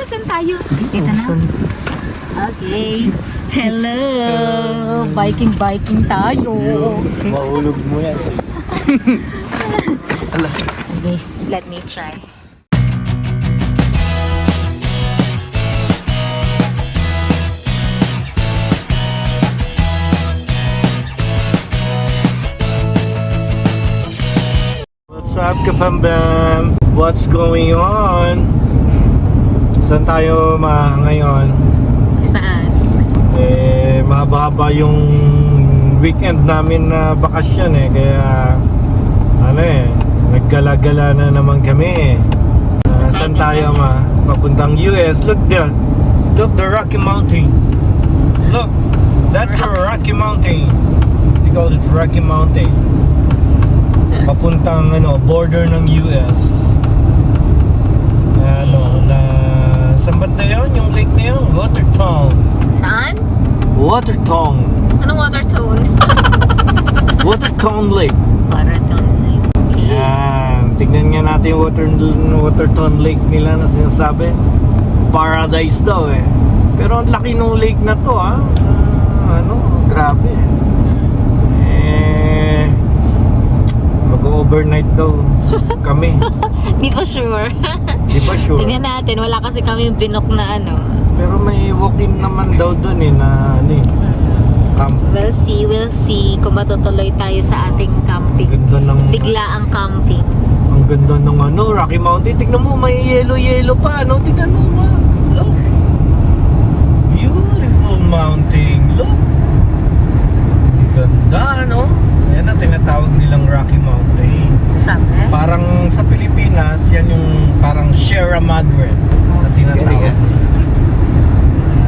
saan tayo? Dito na. Okay. Hello! Biking tayo. Mahulog mo yan. Guys, let me try. What's up, Kafambam? What's going on? Saan tayo ngayon? Saan? Mahaba-haba yung weekend namin na bakasyon kaya naggala-gala na naman kami saan tayo papuntang US. Look there, look the Rocky Mountain, look, that's the Rocky Mountain, they call it Rocky Mountain, papuntang border ng US. Saan banda yun? Yung lake na yun? Watertown. Saan? Watertown. Anong water tone? Watertown Lake. Watertown Lake. Okay. Yan. Tignan nga natin yung Watertown Lake nila na sinasabi. Paradise daw Pero ang laki ng lake na to grabe. Mag-overnight daw kami. Di pa sure. Di ba sure? Tingnan natin, wala kasi kami binok na Pero may walk-in naman daw dun na camp. We'll see kung matutuloy tayo sa ating camping. Ganda ng Biglaang camping. Ang ganda ng Rocky Mountain. Tignan mo, may yellow pa tignan mo Look. Beautiful mountain. Look. Ganda Yan ang tinatawag nilang Rocky Mountain. Sabi? Parang sa Pilipinas, yan yung parang Sierra Madre na tinatawag.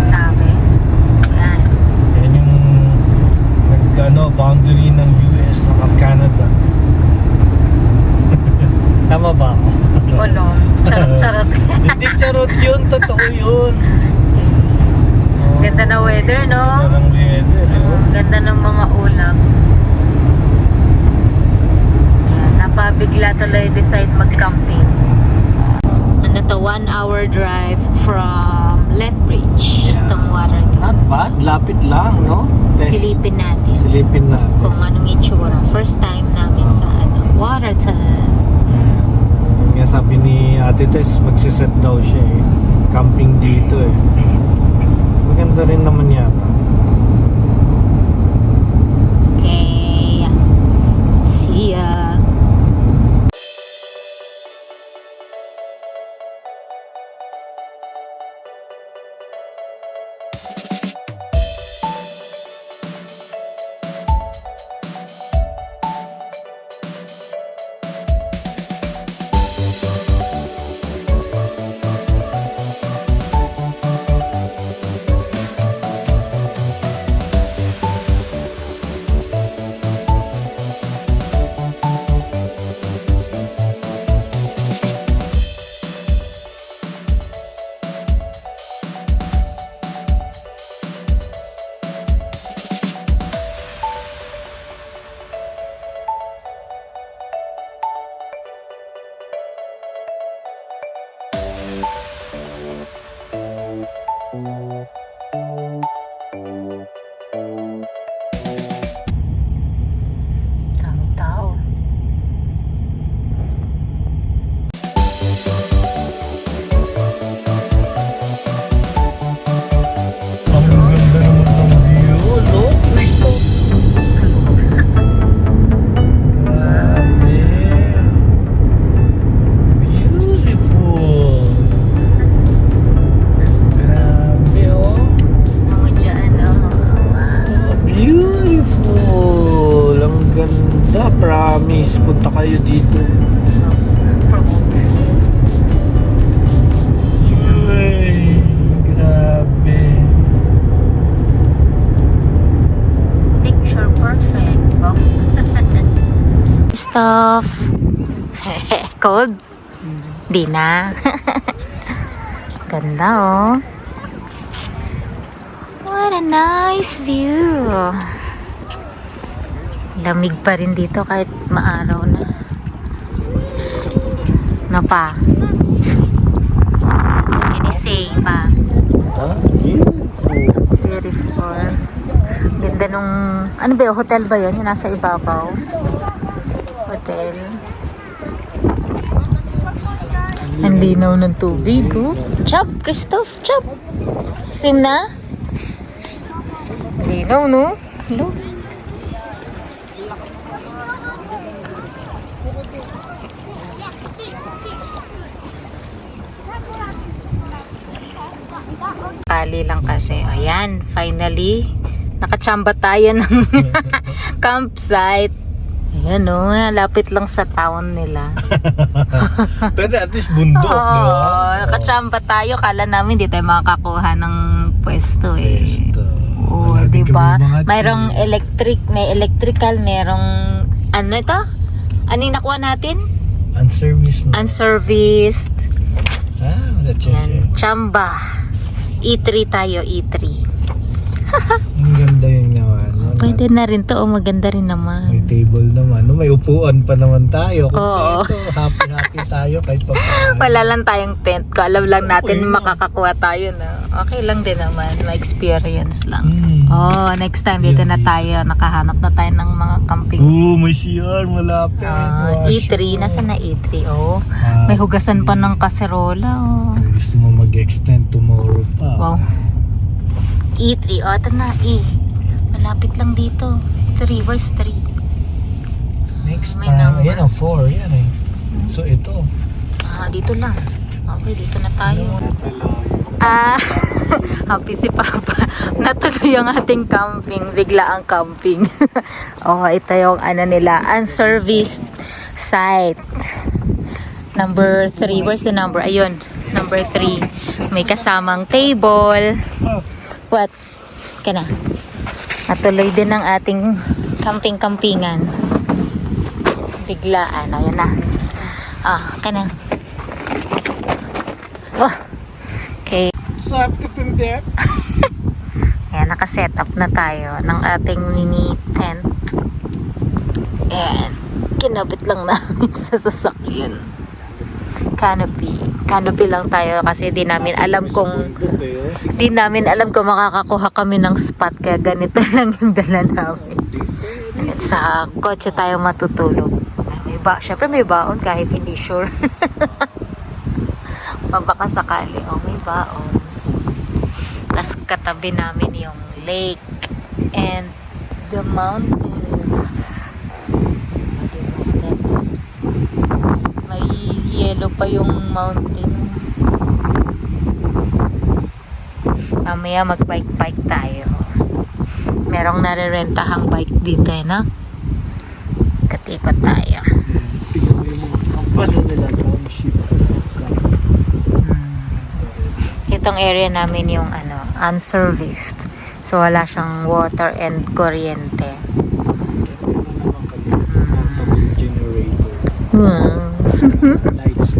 Sabi? Yan. Yan yung boundary ng US at Canada. Tama ba ako? Hindi ko alam. Charot. Hindi charot yun, totoo yun. Ganda na weather, no? Ganda ng weather. Ganda ng mga ulap. Yan, napabigla tuloy decide mag-camping. 1 hour drive from Lethbridge to Watertown. Not bad, lapit lang, no? Silipin natin Silipin natin. kung anong itsura. First time namin sa Watertown. Nga sabi ni Ate Tess, magsiset daw siya camping dito Maganda rin naman yata. Okay. See ya. Daming tao. Ang ganda naman ng view, look. Grabe. Beautiful. Grabe, Naman dyan, wow. Beautiful. Ang ganda, promise. Punta kayo dito. Promote. Ay, grabe. Picture perfect. Wow. Stuff. Cold? Di na. Ganda What a nice view. Lamig pa rin dito kahit maaraw na. No pa. Can you say stay pa. Huh? Beautiful. Beautiful. Ganda nung, ano ba yun? Hotel ba yun? Yung nasa ibabaw. Hotel. Ang linaw ng tubig, oh. Chop, Christoph, chop. Swim na? Linaw, no? Hello? Kali lang kasi. Ayan, finally. Nakachamba tayo ng campsite. Ayan, no? Lapit lang sa town nila. Pero at least bundok, di ba? Oo, nakachamba tayo. Kala namin di tayo makakakuha ng pwesto eh. Pwesto. Oo, Wala di din ba? kami mga Mayroong tea. electric, may electrical, merong ano ito? Ano yung nakuha natin? Unserviced na. Unserviced. That's Yan, chamba. E3 tayo, E3. Ang ganda yung naman. No? Pwede na rin to, oh, maganda rin May naman. table naman. No? May upuan pa naman tayo. Kung Oo. happy tayo kahit pa paano. Wala lang tayong tent. Alam lang natin Okay. makakakuha tayo na. Okay lang din naman. May experience lang. Mm. Oh, next time dito na tayo. Nakahanap na tayo ng mga camping. May CR malapit. E3. Nasa na E3? Oh. Ah, May hugasan pa ng kaserola. Oh. Gusto mo mag-extend tomorrow pa. Wow. E3. Oh, ito na. E. Malapit lang dito. 3. Where's 3? Next May time. number. Ayan ang 4. Yan eh. So ito. Dito lang. Okay, dito na tayo. Happy si Papa. Natuloy ang ating camping. Bigla ang camping. Ito yung ano nila. Unserviced site. Number 3. Where's the number? Ayun. Number 3. May kasamang table. What? Kana. Natuloy din ang ating camping-campingan. Biglaan. Ayan na. Kana. Oh. Okay. What's up, Kapimbe? Ayan, nakaset up na tayo ng ating mini tent. And kinabit lang namin sa sasakyan. Canopy lang tayo kasi di namin alam kung makakakuha kami ng spot, kaya ganito lang yung dala namin. And sa kotse tayo matutulog. Syempre may baon kahit hindi sure. Baka sakali. May baon. Tapos katabi namin yung lake and the mountains. Diba? Ganda. May yellow pa yung mountain. Mamaya mag-bike tayo. Merong nare-rentahang bike dito na. Katikot tayo. Paano nila township? Itong area namin yung unserviced. So wala siyang water and kuryente. Lights.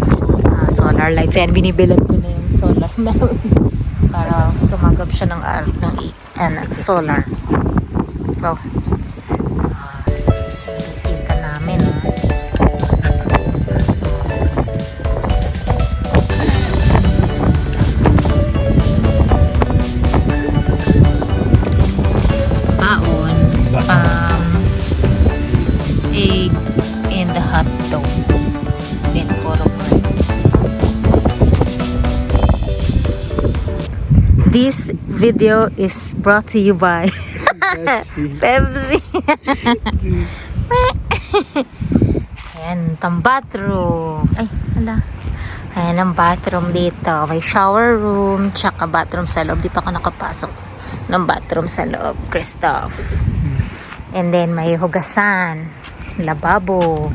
Solar lights. Yan, binibilad ko na yung solar namin. Para sumagap siya ng solar. So, bisita namin. Baon, spam, egg, and the hot dog. With puro bread. This video is brought to you by Pepsi. Ayan, itong bathroom. Ay, hala. Ayan ang bathroom dito. May shower room, tsaka bathroom sa loob. Di pa ako nakapasok ng bathroom sa loob, Christoph. And then, may hugasan, lababo.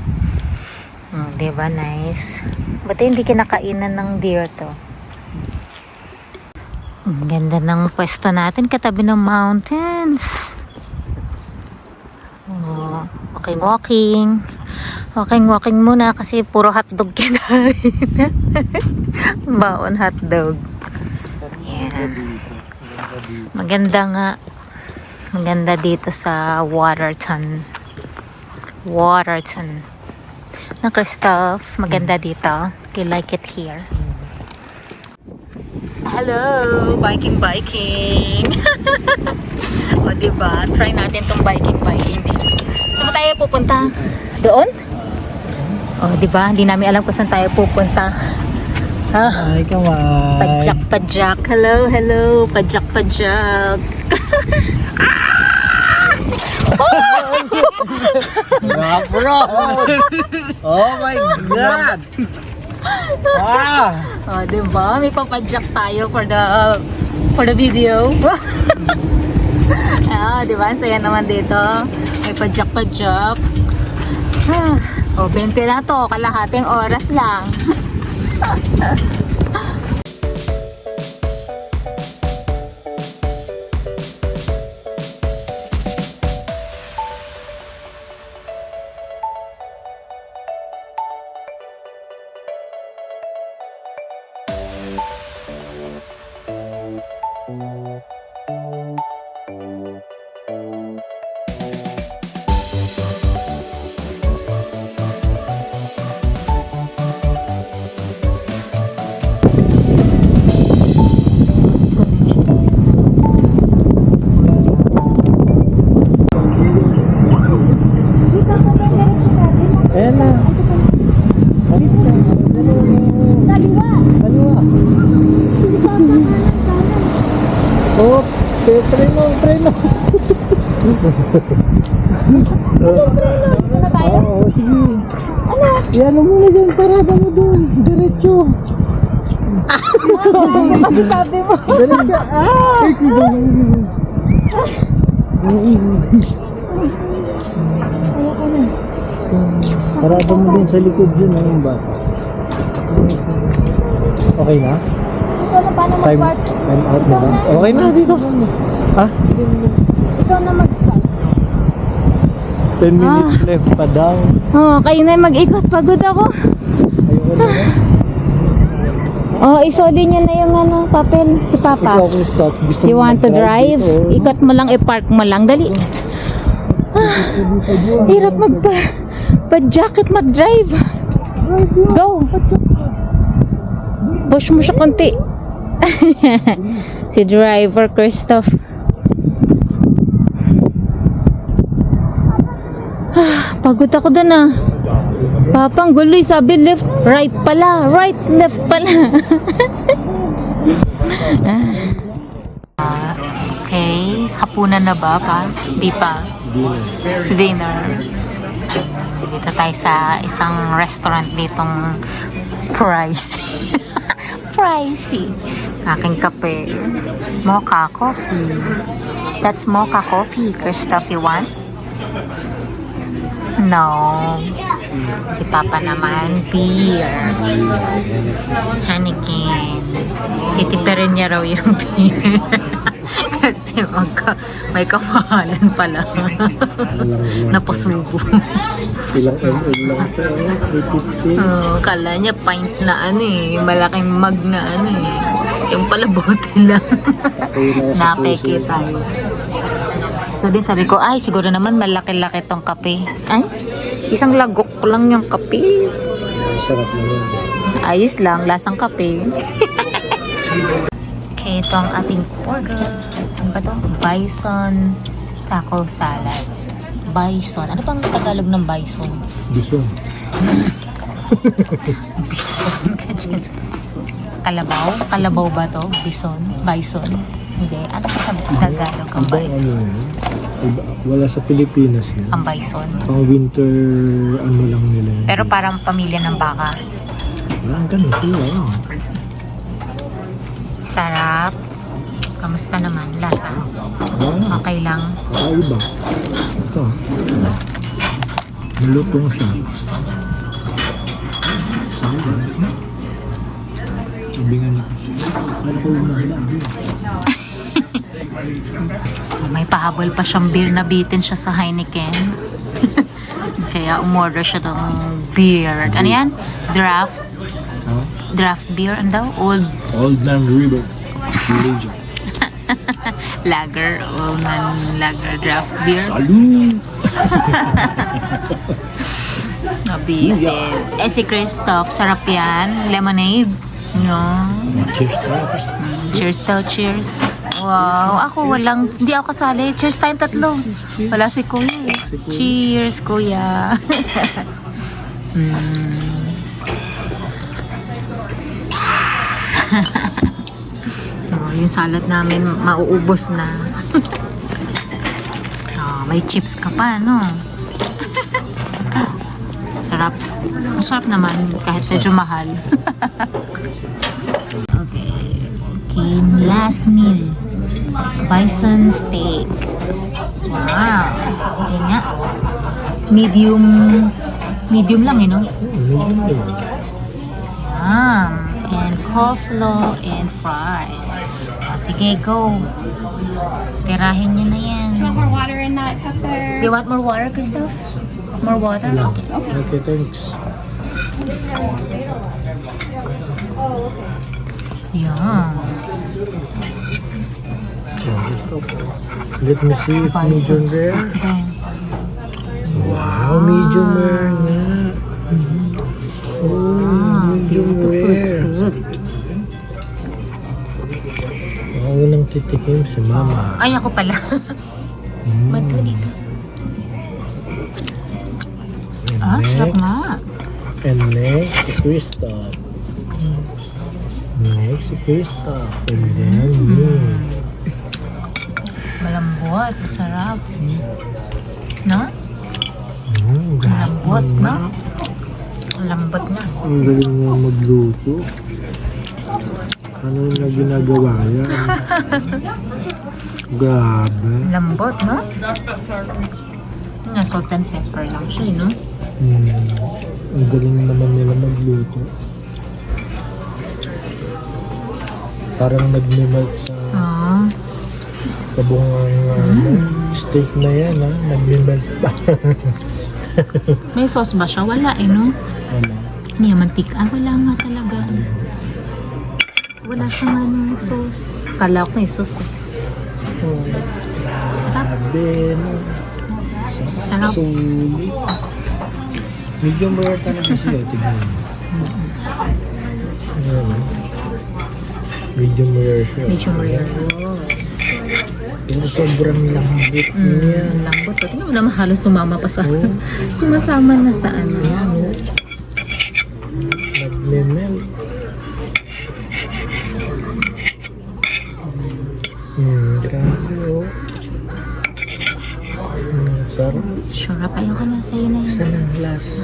Diba, nice. Ba't hindi kinakainan ng deer to? Ang ganda ng pwesto natin, katabi ng mountains. Walking. Walking muna kasi puro hotdog kinain. Baon hotdog. Yan. Maganda dito sa Waterton. Na Christoph, maganda dito. You like it here? hello! Biking. O, diba? Try natin tong biking dito. Saan tayo pupunta? Doon? O, diba? Hindi namin alam kung saan tayo pupunta. Ah, Ay, kamay. pajak. Hello. Pajak. Bro! Oh my God! Ah! O, diba? May papadyak tayo for the video. Diba? Ang saya naman dito. May padyak. O, 20 na to. Kalahating oras lang. Ayan na. Kaliwa. Oh, preno. Ano tayo? Oo, sige. Yan mo muna dyan, parada mo doon. Diretso. Ano pa sabi mo? Diretso. Parada mo dun sa likod yun, yung bata. Okay na? Ikaw na paano Time mag-park? out na ba? Okay na dito. Ha? Ikaw na mag-park. 10 minutes left pa daw. Oh, kayo na mag-ikot. Pagod ako. Ayoko na. Oh, isoli niyo na yung papel. Si Ikaw Papa. kung stop. Gusto You mo want to mag-drive drive? dito, oh. Ikot mo lang, i-park mo lang. Dali. Hirap pa-jacket mag-drive. Go. Push mo siya konti. Si driver Christoph. Pagod ako dun Papang guloy, sabi left, right pala. Right, left pala. Okay, hapunan na ba pa? Di pa. Dinner. Dito tayo sa isang restaurant ditong pricey. Pricey. Aking kape. Mocha coffee. That's mocha coffee. Christoph, you want? No. Si Papa naman, beer. Heineken. Titipirin niya raw yung beer. Kasi may kamahalan pala. Napasubo. Ilang ml lang ito. 350. Kala niya pint na malaking mug na Yung pala bote lang. Napeke tayo. Ito din sabi ko, ay siguro naman malaki-laki tong kape. Ay, isang lagok lang yung kape. Sarap naman. Ayos lang, lasang kape. Okay, ito ang ating order. Ano ba ito? Bison taco salad. Bison. Ano pang Tagalog ng bison? Bison. Bison ka dyan. Kalabaw? Kalabaw ba to? Bison? Bison? Hindi. Ano sa Tagalog ang bison? Wala sa Pilipinas yun. Ang bison. Pang winter lang nila yun. Pero parang pamilya ng baka. Parang ganun sila. Sarap. Kamusta naman? Lasa? Okay lang. Kakaiba. Ito. Malutong siya. Sabi nga niya. May pahabol pa siyang beer, nabitin siya sa Heineken. Kaya umorder siya ng beer. Ano yan? Draft? Draft beer? Ano daw? Old Nam River. Village. Lager. Old man lager draft beer. Salud! Nabitin. Si Christoph, sarap yan. Lemonade. No. Cheers tayo. Cheers daw, cheers. Wow, ako walang, hindi ako kasali. Cheers tayong tatlo. Wala si Kuya eh. Cheers, Kuya. Oh, yung salad namin mauubos na. Oh, may chips ka pa, no? Sarap. Masarap naman kahit medyo mahal. Okay. Okay, last meal. Bison steak. Wow. Yan nga. Medium lang eh, no? Yum. And coleslaw and fries. O, sige, go. Tirahin nyo na yan. Do you want more water in that cup there? Do you want more water, Christoph? More water? Okay. Okay, thanks. Yum. Let me see if medium rare. Wow, medium rare nga. Oh, medium rare. Ako nang titikim si Mama. Ay, ako pala. Madali ka. Ah, sarap nga. And next, si Kristoff. Next, si Kristoff. And then me. Malambot. Sarap. No? Grabe. Malambot, no? Lambot na. Ang galing nga magluto. Ano na ginagawa yan? Grabe. Lambot, no? Salt and pepper lang siya, no? Ang galing naman nila magluto. Parang nagmimelt sa Ah. sa buong steak na yan, ha? Nagmimelt pa. May sauce ba siya? Wala, eh, no? Ano? Hindi, mantika. Ah, wala nga talaga. Wala siyang ano, sauce. Kala ko may sauce, eh. Oh, Sarap. grabe, no? Sarap. Sulit. Medium rare talaga siya. Tignan mo. Ayan, no? Medium rare siya. Medium rare. Pero sobrang lambot niya. Ang lambot. Tingnan mo naman halos sumama pa sa... Sumasama na sa ano. Ayan, no? Nagme-melt. Grabe, oh. Sarap. Sarap. Ayoko na. Sa'yo na yun. Isa na, last.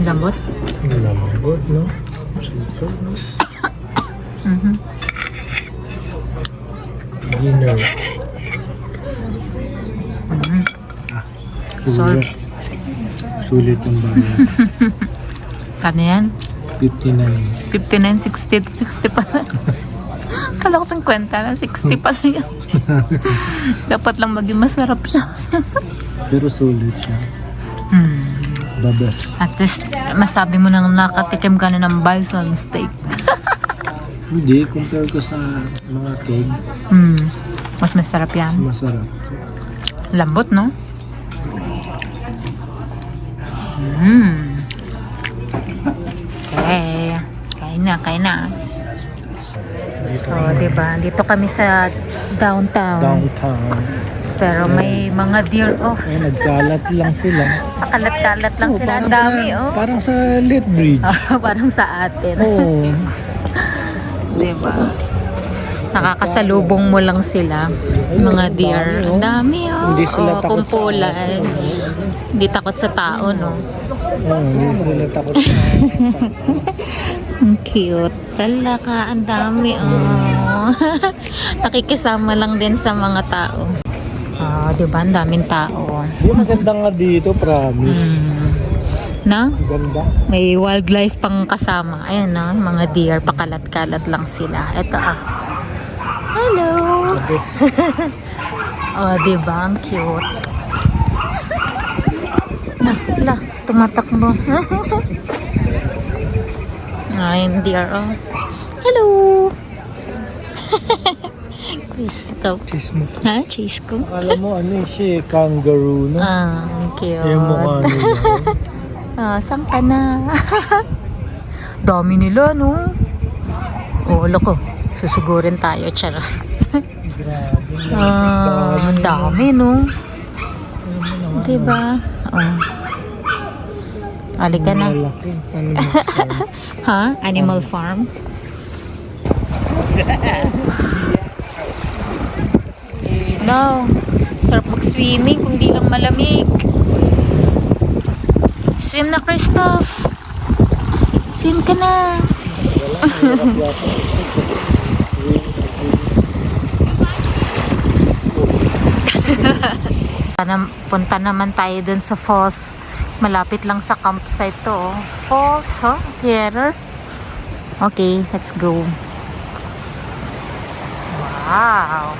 Lambot? Lambot, no? Super, no? Dinner. Salt. Sulit ang bayan. Kano yan? 59. 59, 60 pa na. Kala ko 50 na, 60 pa na yan. Dapat lang maging masarap siya. Pero sulit siya. The best. At least, masabi mo nang nakatikim ka na ng bison steak. Hindi, compare ko sa mga keg, Mas masarap yan. masarap. Lambot, no? Okay. Kain na, kain na. Oh, diba? Dito kami sa downtown. Downtown. Pero may mga deer, oh. Eh, nagkalat lang sila. Pakalat-kalat lang Oh, sila. Ang parang dami, sa, oh. Parang sa Lit Bridge. Parang sa atin. Oo. Diba? Nakakasalubong mo lang sila. Mga deer. Ang dami, oh. Hindi sila takot sa kumpulan. aso. Hindi takot sa tao, no? Oo, hindi sila takot sa Ang cute. Talaga, ang dami, oh. Nakikisama lang din sa mga tao. Ah, diba? Ang daming tao. Yung maganda nga dito, promise. Na? Ganda. May wildlife pang kasama. Ayan, no? Mga deer. Pakalat-kalat lang sila. Ito, ah. Hello! Oh, diba? Ang cute. La, tumatakbo. Ay, deer, oh. Hello! Christoph. Chase mo. Ha? Chase ko? Alam mo, ano siya, kangaroo, no? Ah, ang cute. Yung mukha nila. Saan ka na? Dami nila, no? Oh, loko. Susugurin tayo, charot. Ang dami, no? Diba? Oh. Halika na. Ha? Animal farm? No. Sarap mag-swimming kung di lang malamig. Swim na, Christoph. Swim ka na. Punta naman tayo dun sa falls. Malapit lang sa campsite to. Oh. Falls, huh? Theater. Okay, let's go. Wow.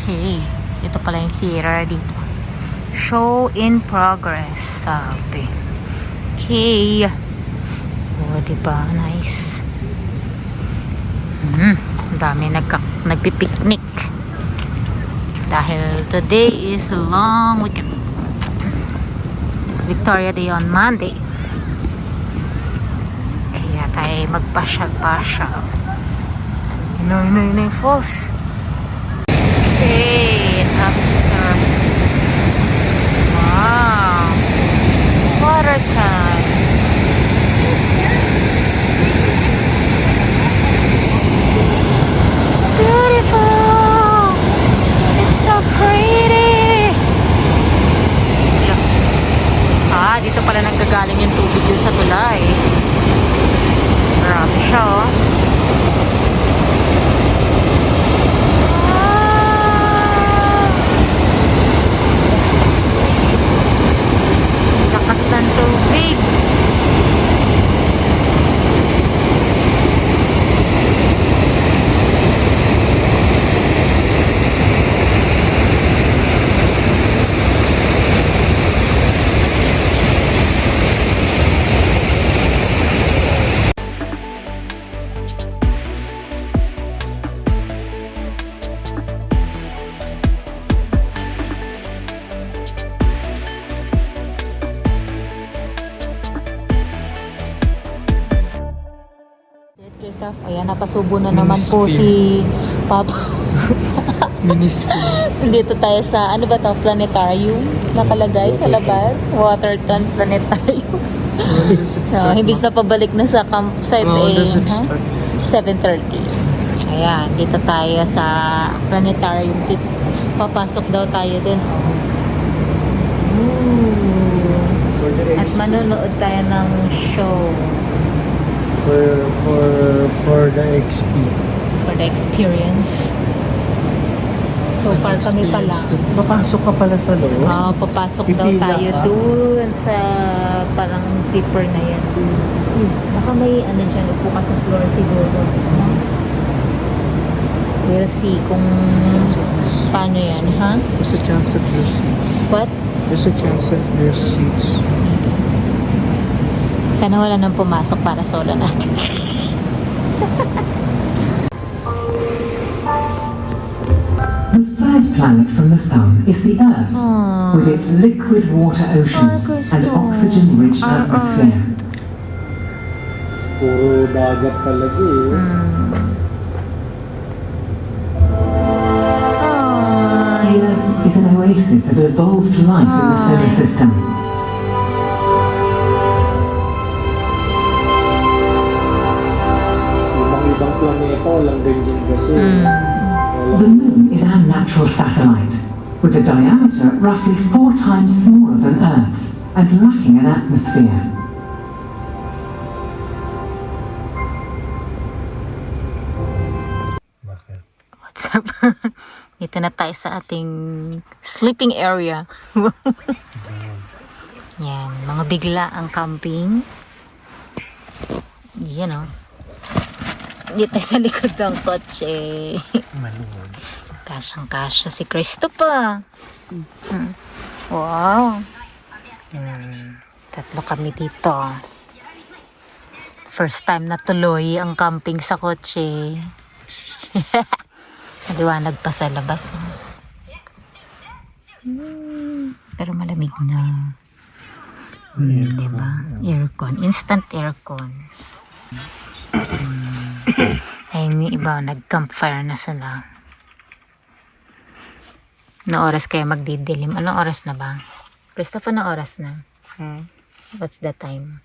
Okay. Ito pala yung theater dito. Show in progress. Sabi. Okay. Oh, diba? Nice. Ang dami nagpipiknik. Dahil today is a long weekend. Victoria Day on Monday. Kaya tayo magpasyal-pasyal. Inoy falls. Okay, after. Wow. Water time. Beautiful. It's so pretty. Dito pala nanggagaling yung tubig dun sa tulay. Marami siya, oh. Lakas ng tubig. Ayan, napasubo na naman po si Papa. Dito tayo sa, ano ba to, planetarium nakalagay sa labas. Waterton Planetarium. Himbis na pabalik na sa campsite 7:30. Ayan, dito tayo sa planetarium. Papasok daw tayo din. At manonood tayo ng show. For the XP. For the experience. So far kami pa lang. Papasok ka pala sa loob? Papasok daw Pipila tayo ka? dun sa parang zipper na yan. Baka may ano dyan, upo ka sa floor siguro. We'll see kung paano yan, ha? There's a chance of your seats. What? There's a chance of your seats. Sana wala nang pumasok para solo natin. The third planet from the Sun is the Earth, with its liquid water oceans and oxygen-rich atmosphere. Puro dagat talaga eh. The Earth is an oasis of evolved life in the solar system. Ibang planeta, walang ganyan kasi. The Moon is our natural satellite, with a diameter roughly 4 times smaller than Earth's and lacking an atmosphere. Bakit? What's up? Dito na tayo sa ating sleeping area. Yan, mga bigla ang camping. Yan, oh. Dito sa likod ng kotse. Maluwag. Kasyang-kasya si Christopher. Wow. Tatlo kami dito. First time na tuloy ang camping sa kotse. Naliwanag pa sa labas. Pero malamig na. Diba? Aircon. Instant aircon. Ay, yung iba, nag-campfire na sila. Na oras kaya magdidilim? Anong oras na ba? Christopher, na oras na? What's the time?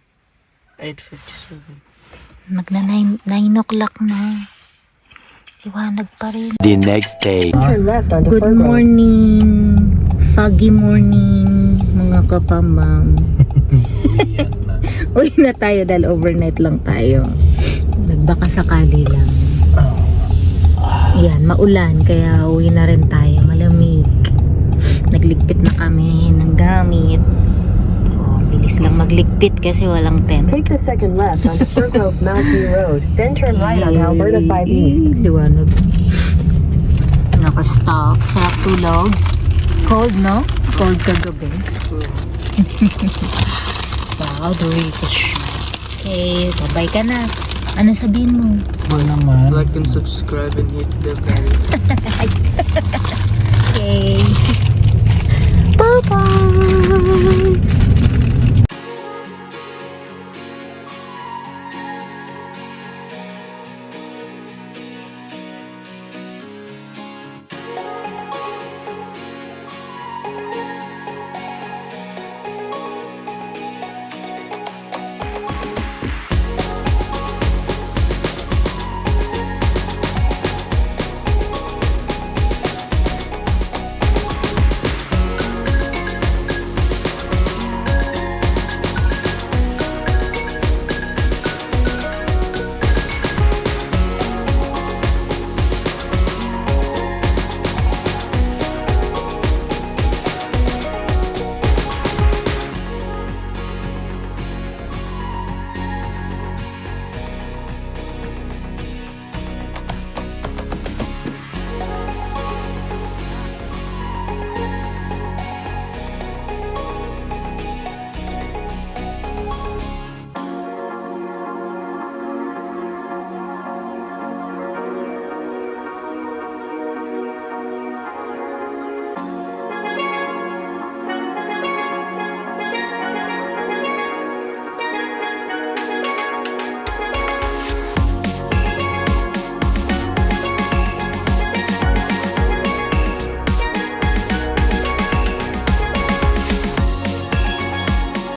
8:57. Magna 9 o'clock na. Liwanag pa rin. The next day. Good morning. Foggy morning, mga kapamam. Uwi na tayo dahil overnight lang tayo. Nagbaka sakali lang. Yan, maulan kaya uwi na rin tayo. Malamig. Nagligpit na kami ng gamit. Oh, bilis lang magligpit kasi walang tent. Take the second left onto Fir Grove Mountain Road, then turn right on Alberta 5 East. Liwanag. Naka-stop. Sarap tulog. Cold, no? Cold kagabi. Wow, Doritos. Okay, bye-bye ka na. Ano sabihin mo? Like and subscribe and hit the bell.